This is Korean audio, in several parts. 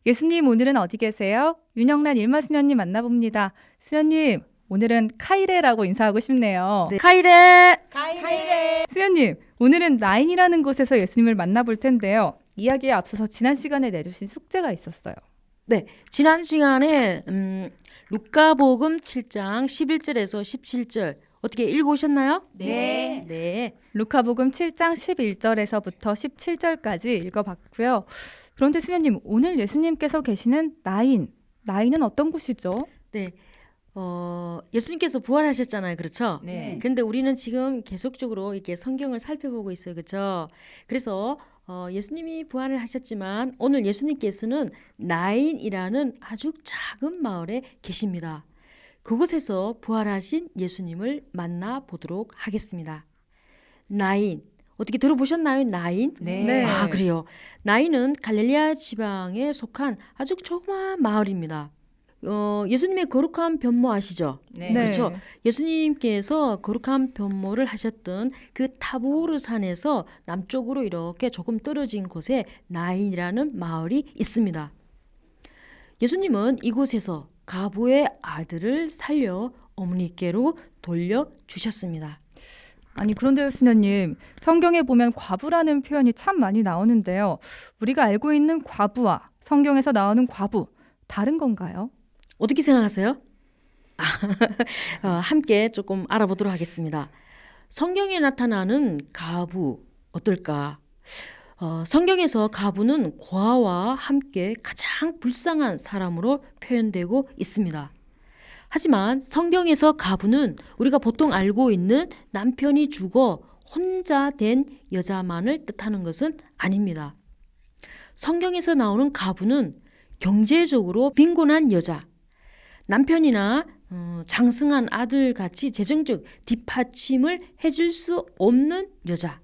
예수님 오늘은 어디 계세요? 윤영란 일마 수녀님 만나봅니다. 수녀님 오늘은 카이레라고 인사하고 싶네요. 네. 카이레. 수녀님 오늘은 나인이라는 곳에서 예수님을 만나볼 텐데요. 이야기에 앞서서 지난 시간에 내주신 숙제가 있었어요. 네, 지난 시간에 루카복음 7장 11절에서 17절 어떻게 읽어오셨나요? 네. 네. 루카복음 7장 11절에서부터 17절까지 읽어봤고요. 그런데 수녀님 오늘 예수님께서 계시는 나인은 어떤 곳이죠? 네. 예수님께서 부활하셨잖아요. 그렇죠? 네. 그런데 우리는 지금 계속적으로 이렇게 성경을 살펴보고 있어요. 그렇죠? 그래서 예수님이 부활을 하셨지만 오늘 예수님께서는 나인이라는 아주 작은 마을에 계십니다. 그곳에서 부활하신 예수님을 만나보도록 하겠습니다. 나인, 어떻게 들어보셨나요? 나인? 네. 아, 그래요. 나인은 갈릴리아 지방에 속한 아주 조그마한 마을입니다. 예수님의 거룩한 변모 아시죠? 네. 그렇죠. 예수님께서 거룩한 변모를 하셨던 그 타보르 산에서 남쪽으로 이렇게 조금 떨어진 곳에 나인이라는 마을이 있습니다. 예수님은 이곳에서 가부의 아들을 살려 어머니께로 돌려주셨습니다. 아니 그런데요 수녀님 성경에 보면 과부라는 표현이 참 많이 나오는데요. 우리가 알고 있는 과부와 성경에서 나오는 과부 다른 건가요? 어떻게 생각하세요? 함께 조금 알아보도록 하겠습니다. 성경에 나타나는 가부 어떨까? 성경에서 가부는 고아와 함께 가장 불쌍한 사람으로 표현되고 있습니다. 하지만 성경에서 가부는 우리가 보통 알고 있는 남편이 죽어 혼자 된 여자만을 뜻하는 것은 아닙니다. 성경에서 나오는 가부는 경제적으로 빈곤한 여자, 남편이나 장성한 아들같이 재정적 뒷받침을 해줄 수 없는 여자,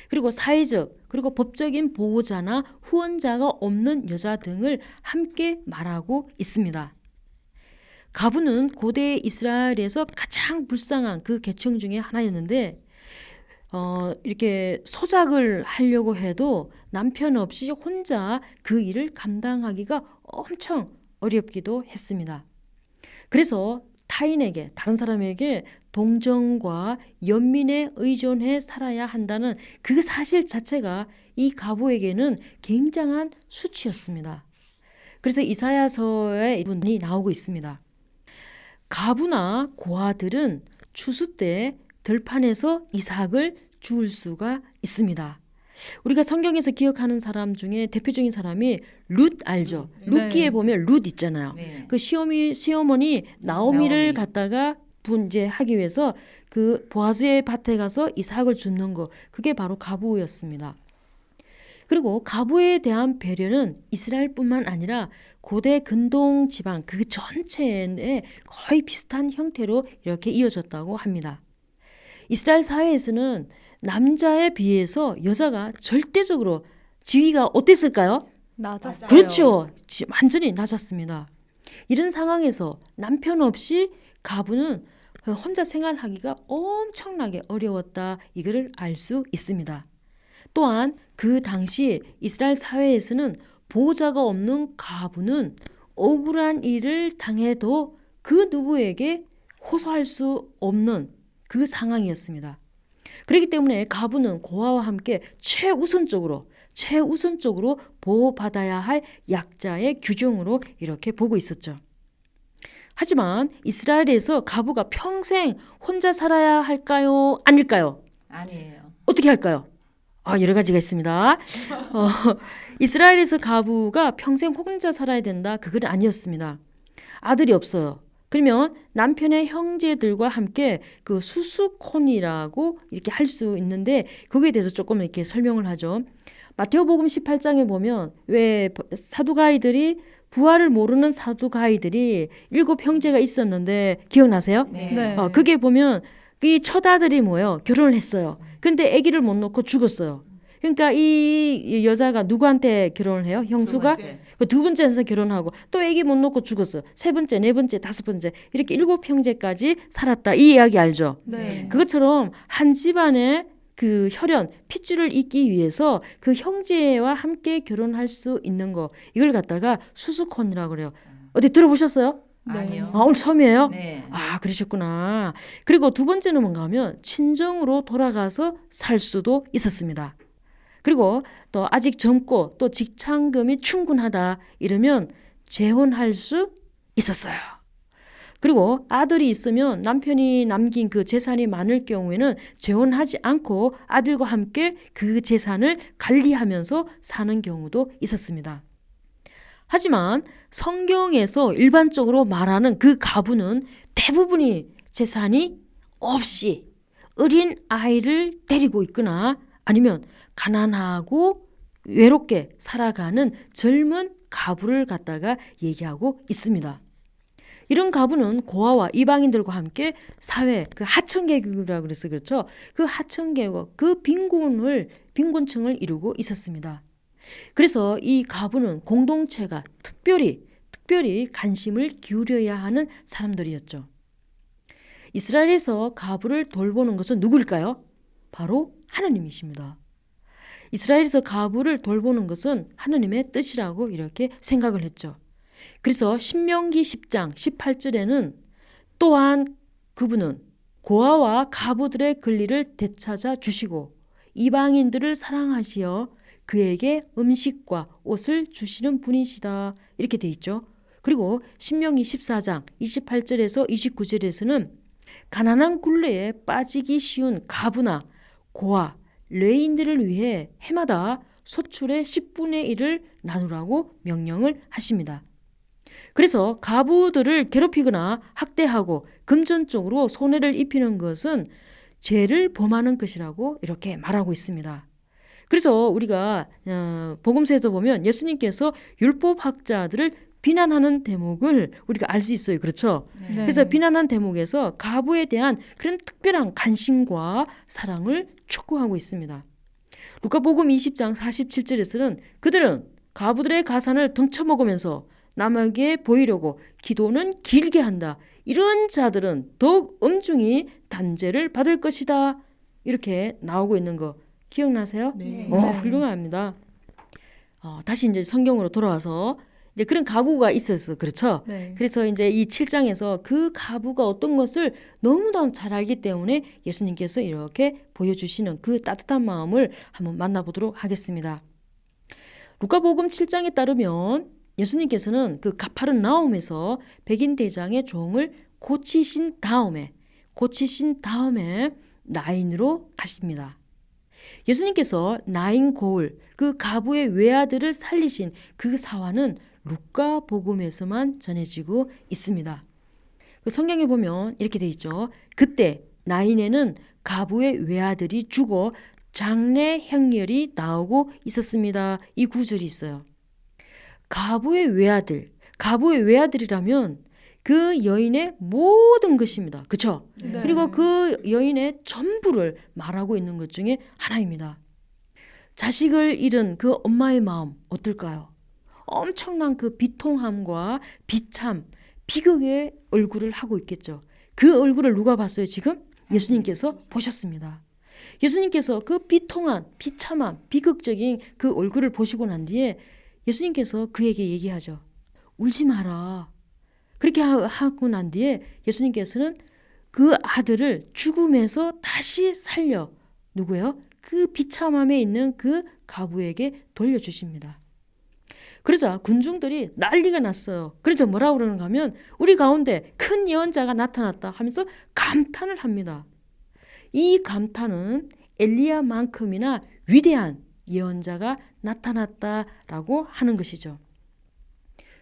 그리고 사회적 그리고 법적인 보호자나 후원자가 없는 여자 등을 함께 말하고 있습니다. 가부는 고대 이스라엘에서 가장 불쌍한 그 계층 중에 하나였는데 이렇게 소작을 하려고 해도 남편 없이 혼자 그 일을 감당하기가 엄청 어렵기도 했습니다. 그래서 타인에게 다른 사람에게 동정과 연민에 의존해 살아야 한다는 그 사실 자체가 이 가부에게는 굉장한 수치였습니다. 그래서 이사야서에 이분이 나오고 있습니다. 가부나 고아들은 추수 때 들판에서 이삭을 주울 수가 있습니다. 우리가 성경에서 기억하는 사람 중에 대표적인 사람이 룻 알죠? 룻기에 보면 룻 있잖아요. 네. 그 시어머니 나오미를 갖다가 분재하기 위해서 그 보아스의 밭에 가서 이삭을 줍는 거, 그게 바로 가부였습니다. 그리고 가부에 대한 배려는 이스라엘뿐만 아니라 고대 근동 지방 그 전체에 거의 비슷한 형태로 이렇게 이어졌다고 합니다. 이스라엘 사회에서는 남자에 비해서 여자가 절대적으로 지위가 어땠을까요? 낮았어요. 그렇죠. 완전히 낮았습니다. 이런 상황에서 남편 없이 가부는 혼자 생활하기가 엄청나게 어려웠다. 이거를 알 수 있습니다. 또한 그 당시 이스라엘 사회에서는 보호자가 없는 가부는 억울한 일을 당해도 그 누구에게 호소할 수 없는 그 상황이었습니다. 그렇기 때문에 가부는 고아와 함께 최우선적으로 보호받아야 할 약자의 규정으로 이렇게 보고 있었죠. 하지만 이스라엘에서 가부가 평생 혼자 살아야 할까요? 아닐까요? 아니에요. 어떻게 할까요? 여러 가지가 있습니다. 이스라엘에서 가부가 평생 혼자 살아야 된다. 그건 아니었습니다. 아들이 없어요. 그러면 남편의 형제들과 함께 그 수수혼이라고 이렇게 할 수 있는데 거기에 대해서 조금 이렇게 설명을 하죠. 마태오복음 18장에 보면 왜 사두가이들이 부활을 모르는 사두가이들이 7 형제가 있었는데 기억나세요? 네. 그게 보면 이 첫 아들이 뭐예요? 결혼을 했어요. 근데 아기를 못 낳고 죽었어요. 그러니까 이 여자가 누구한테 결혼을 해요? 형수가? 그 두 번째에서 결혼하고 또 아기 못 낳고 죽었어요. 3번째, 4번째, 5번째 이렇게 7 형제까지 살았다. 이 이야기 알죠? 네. 그것처럼 한 집안에 그 혈연 핏줄을 잇기 위해서 그 형제와 함께 결혼할 수 있는 거 이걸 갖다가 수수혼이라고 그래요. 어디 들어보셨어요? 아니요. 오늘 처음이에요? 네. 그러셨구나. 그리고 두 번째는 뭔가 하면 친정으로 돌아가서 살 수도 있었습니다. 그리고 또 아직 젊고 또 직장금이 충분하다 이러면 재혼할 수 있었어요. 그리고 아들이 있으면 남편이 남긴 그 재산이 많을 경우에는 재혼하지 않고 아들과 함께 그 재산을 관리하면서 사는 경우도 있었습니다. 하지만 성경에서 일반적으로 말하는 그 가부는 대부분이 재산이 없이 어린 아이를 데리고 있거나 아니면 가난하고 외롭게 살아가는 젊은 가부를 갖다가 얘기하고 있습니다. 이런 가부는 고아와 이방인들과 함께 사회 그 하층계급이라고 그래서 그렇죠. 그 하층계급 그 빈곤층을 이루고 있었습니다. 그래서 이 가부는 공동체가 특별히 관심을 기울여야 하는 사람들이었죠. 이스라엘에서 가부를 돌보는 것은 누구일까요? 바로 하나님이십니다. 이스라엘에서 가부를 돌보는 것은 하나님의 뜻이라고 이렇게 생각을 했죠. 그래서 신명기 10장 18절에는 또한 그분은 고아와 가부들의 권리를 되찾아 주시고 이방인들을 사랑하시어 그에게 음식과 옷을 주시는 분이시다 이렇게 돼 있죠. 그리고 신명기 14장 28절에서 29절에서는 가난한 굴레에 빠지기 쉬운 가부나 고아, 레인들을 위해 해마다 소출의 10분의 1을 나누라고 명령을 하십니다. 그래서 가부들을 괴롭히거나 학대하고 금전적으로 손해를 입히는 것은 죄를 범하는 것이라고 이렇게 말하고 있습니다. 그래서 우리가 복음서에도 보면 예수님께서 율법학자들을 비난하는 대목을 우리가 알 수 있어요. 그렇죠? 네. 그래서 비난한 대목에서 가부에 대한 그런 특별한 관심과 사랑을 촉구하고 있습니다. 루카복음 20장 47절에서는 그들은 가부들의 가산을 등쳐먹으면서 남에게 보이려고 기도는 길게 한다. 이런 자들은 더욱 엄중히 단죄를 받을 것이다. 이렇게 나오고 있는 거 기억나세요? 네. 훌륭합니다. 다시 이제 성경으로 돌아와서 이제 그런 가부가 있었어. 그렇죠? 네. 그래서 이제 이 7장에서 그 가부가 어떤 것을 너무나 잘 알기 때문에 예수님께서 이렇게 보여주시는 그 따뜻한 마음을 한번 만나보도록 하겠습니다. 루카복음 7장에 따르면 예수님께서는 그 가파르나움에서 백인 대장의 종을 고치신 다음에 나인으로 가십니다. 예수님께서 나인 고을 그 가부의 외아들을 살리신 그 사화는 루카복음에서만 전해지고 있습니다. 그 성경에 보면 이렇게 돼 있죠. 그때 나인에는 가부의 외아들이 죽어 장래 행렬이 나오고 있었습니다. 이 구절이 있어요. 가부의 외아들이라면 그 여인의 모든 것입니다. 그렇죠? 네. 그리고 그 여인의 전부를 말하고 있는 것 중에 하나입니다. 자식을 잃은 그 엄마의 마음 어떨까요? 엄청난 그 비통함과 비참, 비극의 얼굴을 하고 있겠죠. 그 얼굴을 누가 봤어요 지금? 예수님께서 보셨습니다. 예수님께서 그 비통한, 비참한, 비극적인 그 얼굴을 보시고 난 뒤에 예수님께서 그에게 얘기하죠. 울지 마라. 그렇게 하고 난 뒤에 예수님께서는 그 아들을 죽음에서 다시 살려 누구예요? 그 비참함에 있는 그 가부에게 돌려주십니다. 그러자 군중들이 난리가 났어요. 그래서 뭐라고 그러는가 하면 우리 가운데 큰 예언자가 나타났다 하면서 감탄을 합니다. 이 감탄은 엘리야만큼이나 위대한 예언자가 나타났다라고 하는 것이죠.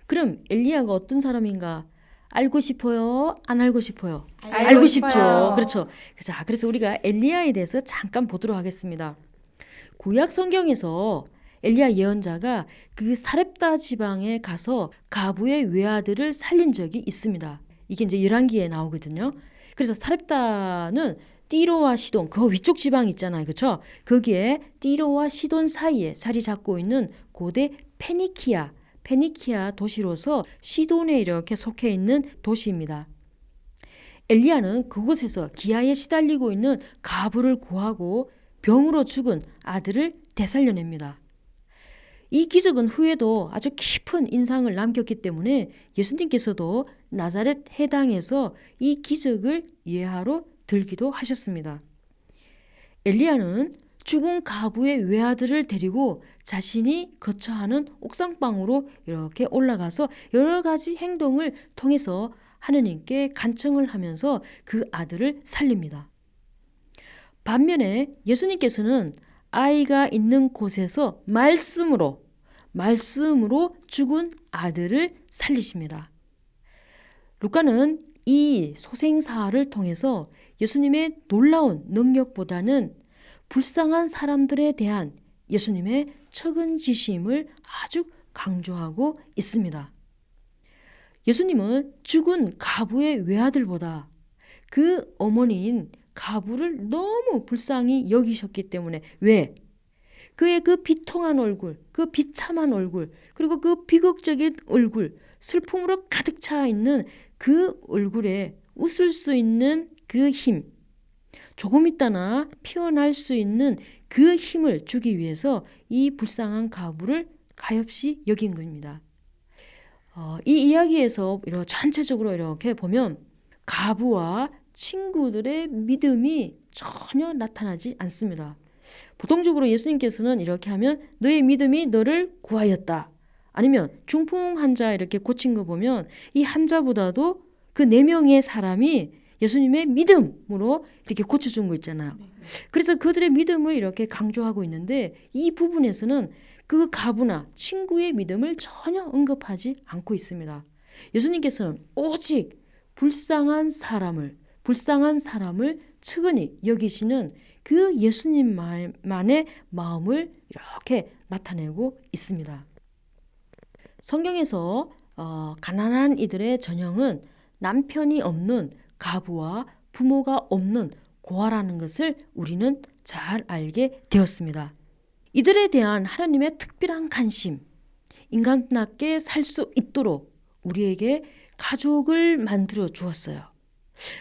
그럼 엘리야가 어떤 사람인가? 알고 싶어요? 안 알고 싶어요? 알고 싶죠. 그렇죠. 그래서 우리가 엘리야에 대해서 잠깐 보도록 하겠습니다. 구약 성경에서 엘리야 예언자가 그 사렙다 지방에 가서 가부의 외아들을 살린 적이 있습니다. 이게 이제 열왕기에 나오거든요. 그래서 사렙다는 띠로와 시돈 그 위쪽 지방 있잖아요. 그렇죠? 거기에 띠로와 시돈 사이에 자리 잡고 있는 고대 페니키아 도시로서 시돈에 이렇게 속해 있는 도시입니다. 엘리야는 그곳에서 기아에 시달리고 있는 가부를 구하고 병으로 죽은 아들을 되살려냅니다. 이 기적은 후에도 아주 깊은 인상을 남겼기 때문에 예수님께서도 나자렛 해당에서 이 기적을 예하로 들기도 하셨습니다. 엘리야는 죽은 가부의 외아들을 데리고 자신이 거처하는 옥상방으로 이렇게 올라가서 여러 가지 행동을 통해서 하느님께 간청을 하면서 그 아들을 살립니다. 반면에 예수님께서는 아이가 있는 곳에서 말씀으로 죽은 아들을 살리십니다. 루카는 이 소생사를 통해서 예수님의 놀라운 능력보다는 불쌍한 사람들에 대한 예수님의 책임지심을 아주 강조하고 있습니다. 예수님은 죽은 가부의 외아들보다 그 어머니인 가부를 너무 불쌍히 여기셨기 때문에 왜? 그의 그 비통한 얼굴, 그 비참한 얼굴, 그리고 그 비극적인 얼굴, 슬픔으로 가득 차 있는 그 얼굴에 웃을 수 있는 그 힘, 조금 있다나 피어날 수 있는 그 힘을 주기 위해서 이 불쌍한 가부를 가엾이 여긴 겁니다. 이 이야기에서 전체적으로 이렇게 보면 가부와 친구들의 믿음이 전혀 나타나지 않습니다. 보통적으로 예수님께서는 이렇게 하면 너의 믿음이 너를 구하였다. 아니면 중풍 환자 이렇게 고친 거 보면 이 환자보다도 그 4명의 사람이 예수님의 믿음으로 이렇게 고쳐준 거 있잖아요. 그래서 그들의 믿음을 이렇게 강조하고 있는데 이 부분에서는 그 가부나 친구의 믿음을 전혀 언급하지 않고 있습니다. 예수님께서는 오직 불쌍한 사람을 측은히 여기시는 그 예수님만의 마음을 이렇게 나타내고 있습니다. 성경에서 가난한 이들의 전형은 남편이 없는 가부와 부모가 없는 고아라는 것을 우리는 잘 알게 되었습니다. 이들에 대한 하나님의 특별한 관심, 인간답게 살 수 있도록 우리에게 가족을 만들어 주었어요.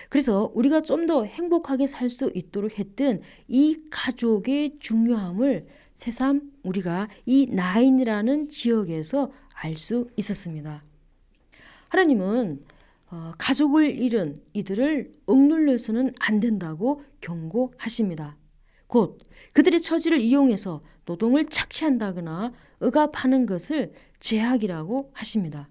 그래서 우리가 좀 더 행복하게 살 수 있도록 했던 이 가족의 중요함을 새삼 우리가 이 나인이라는 지역에서 알 수 있었습니다. 하나님은 가족을 잃은 이들을 억눌려서는 안 된다고 경고하십니다. 곧 그들의 처지를 이용해서 노동을 착취한다거나 억압하는 것을 죄악이라고 하십니다.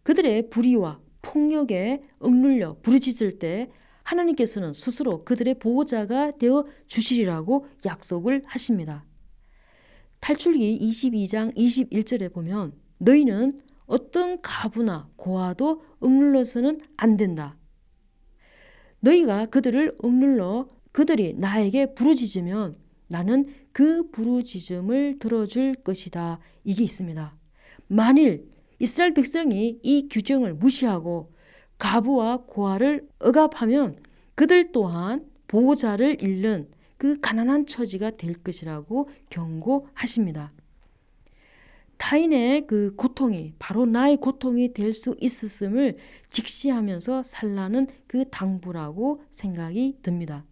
그들의 불의와 폭력에 억눌려 부르짖을 때 하나님께서는 스스로 그들의 보호자가 되어 주시리라고 약속을 하십니다. 탈출기 22장 21절에 보면 너희는 어떤 가부나 고아도 억눌러서는 안 된다. 너희가 그들을 억눌러 그들이 나에게 부르짖으면 나는 그 부르짖음을 들어줄 것이다. 이게 있습니다. 만일 이스라엘 백성이 이 규정을 무시하고 가부와 고아를 억압하면 그들 또한 보호자를 잃는 그 가난한 처지가 될 것이라고 경고하십니다. 타인의 그 고통이 바로 나의 고통이 될 수 있었음을 직시하면서 살라는 그 당부라고 생각이 듭니다.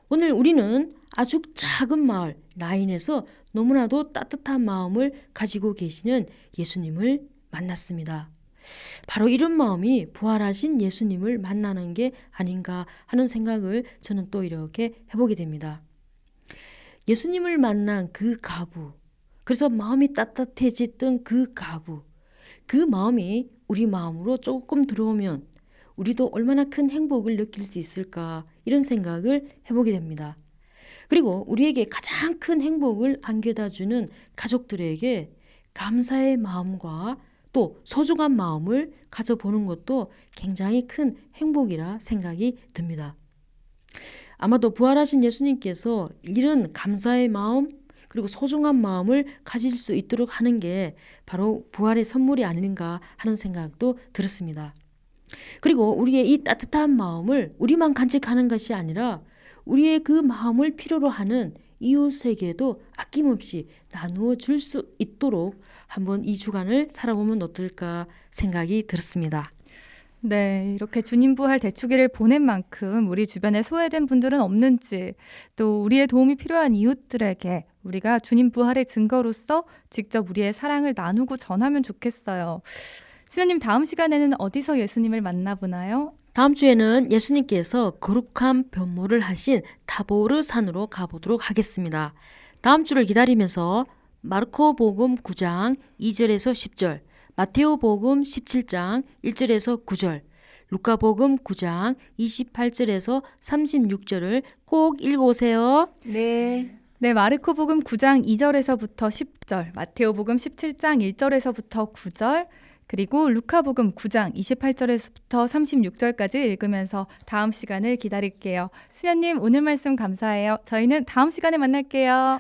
오늘 우리는 아주 작은 마을 나인에서 너무나도 따뜻한 마음을 가지고 계시는 예수님을 만났습니다. 바로 이런 마음이 부활하신 예수님을 만나는 게 아닌가 하는 생각을 저는 또 이렇게 해보게 됩니다. 예수님을 만난 그 가부, 그래서 마음이 따뜻해졌던 그 가부, 그 마음이 우리 마음으로 조금 들어오면 우리도 얼마나 큰 행복을 느낄 수 있을까 이런 생각을 해보게 됩니다. 그리고 우리에게 가장 큰 행복을 안겨다 주는 가족들에게 감사의 마음과 또 소중한 마음을 가져보는 것도 굉장히 큰 행복이라 생각이 듭니다. 아마도 부활하신 예수님께서 이런 감사의 마음 그리고 소중한 마음을 가질 수 있도록 하는 게 바로 부활의 선물이 아닌가 하는 생각도 들었습니다. 그리고 우리의 이 따뜻한 마음을 우리만 간직하는 것이 아니라 우리의 그 마음을 필요로 하는 이웃에게도 아낌없이 나누어 줄 수 있도록 한번 이 주간을 살아보면 어떨까 생각이 들었습니다. 네, 이렇게 주님 부활 대축일을 보낸 만큼 우리 주변에 소외된 분들은 없는지, 또 우리의 도움이 필요한 이웃들에게 우리가 주님 부활의 증거로서 직접 우리의 사랑을 나누고 전하면 좋겠어요. 수녀님, 다음 시간에는 어디서 예수님을 만나보나요? 다음 주에는 예수님께서 거룩한 변모를 하신 타보르 산으로 가보도록 하겠습니다. 다음 주를 기다리면서 마르코복음 9장 2절에서 10절, 마테오복음 17장 1절에서 9절, 루카복음 9장 28절에서 36절을 꼭 읽어오세요. 네. 네, 마르코복음 9장 2절에서부터 10절, 마테오복음 17장 1절에서부터 9절, 그리고 루카복음 9장 28절에서부터 36절까지 읽으면서 다음 시간을 기다릴게요. 수녀님, 오늘 말씀 감사해요. 저희는 다음 시간에 만날게요.